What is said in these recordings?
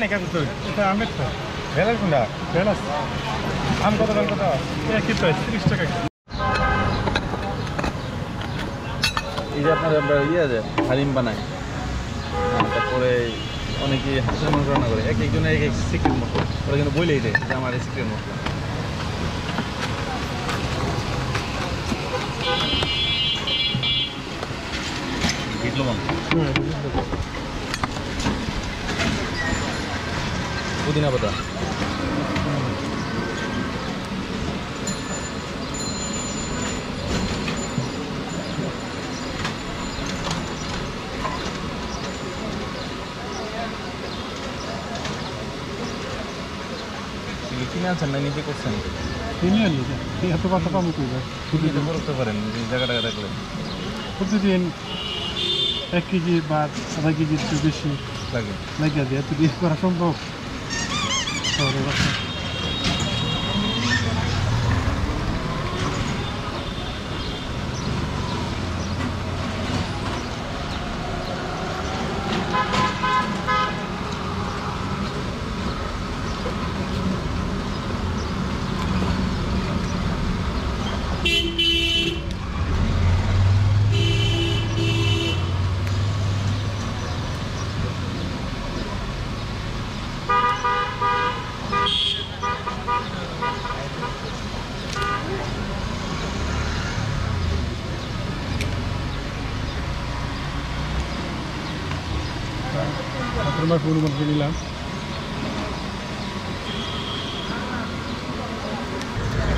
এটা আমের তো বেলার কোনটা বেলাস আম কত দাম কত একই প্রাইস 30 টাকা এই যে আপনার ইয়ে আছে হালিম বানায় তারপরে অনেকে হাঁসের মাংস রান্না করে এক একজনের এক এক সিক্রেট মশলা ওরা কিন্তু বলেই দেয় যে আমার সিক্রেট মশলা বিট লবণ পুদিনা পাতা কিনে আনছেন না নিজে করছেন কিনে আনি এত কথা কম করবে কিনে করতে পারেন জায়গাটা দেখলে প্রতিদিন 1 কেজি বা আধা কেজির চেয়ে বেশি লাগে দিয়ে এত দিয়ে করা সম্ভব শহরের বাসা আমার পুরো মধ্যে নিলাম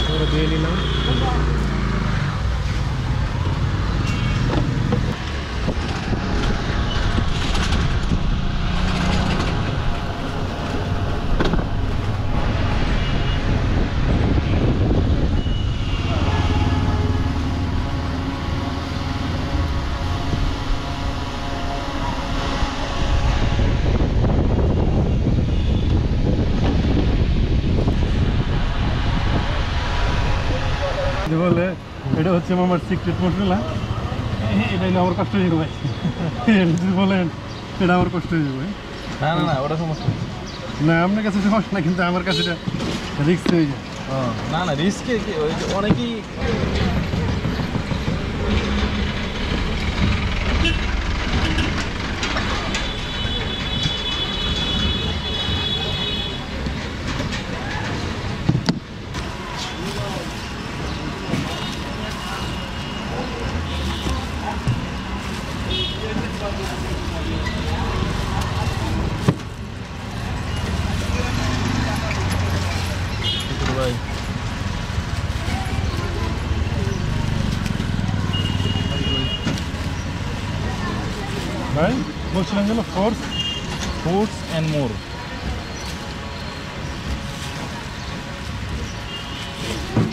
পুরো দিয়ে নিলাম বলে এটা হচ্ছে আমার সিক্রেট মশলা এটা আমার কষ্ট হয়ে যাবে বলেন এটা আমার কষ্ট হয়ে যাবে না না না ওটা সমস্যা না আপনার কাছে সমস্যা না কিন্তু আমার কাছে এটা রিস্ক হয়ে যায় না না রিস্কে অনেকেই ভাই বলছিলাম যেন fruits and more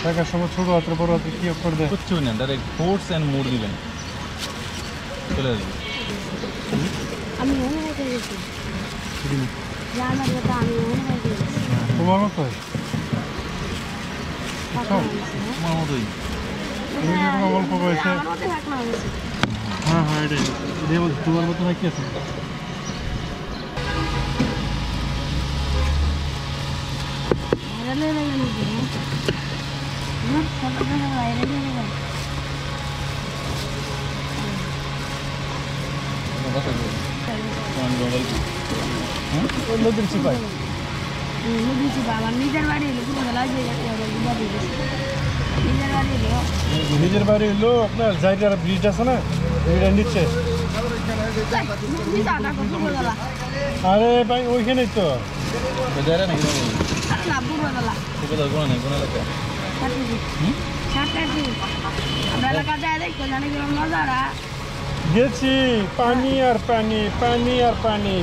টাকার সময় ছোটো হাতের বড় হাতে কি করে দেয় কিচ্ছু না ডাইরেক্ট fruits and more দিবেন চলে আসবে আমি মনে রাখতে গেছি আমার কথা আমি মনে রাখতে গেছি তোমার মতো তোমার মতোই তুমি যেরকম অল্প বয়সে হ্যাঁ হ্যাঁ এটাই এটাই বলছি তোমার মতো হয় কি আছে নদীর চিপাই নিজের বাড়ি নিজের বাড়ি হলো আপনার জায়গার ব্রিজ আছে না এটা নিচ্ছে আরে ভাই ওইখানেই তো গেছি পানি আর পানি পানি আর পানি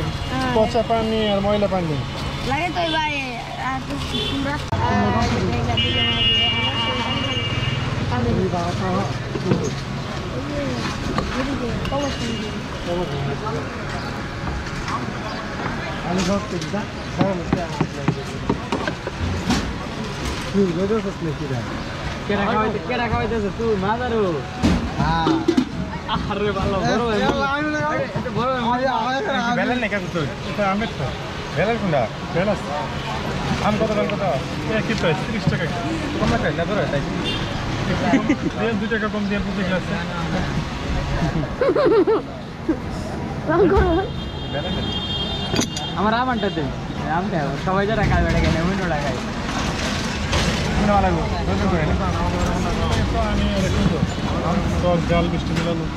পচা পানি আর ময়লা পানি লাগে তো ভাই আমি সব কিনা কেডা খাওয়াইতেছে তুই মাদারু হ্যাঁ আরে ভালো বড় ভাই বেলা নেই কাকু তুই এটা আমের তো বেলার কোনটা বেলাস আম কত বেল কত একই প্রাইস 30 টাকা কম না না ধরে তাই দেন 2 টাকা কম দিয়ে প্রতি গ্লাসে রং করো আমার আমটা দেন আমটা সবাই যারা খায় বেড়ে গেলে অন্য টাকায় কিনা লাগবে আমি আর একটু জাল মিষ্টি মিলানো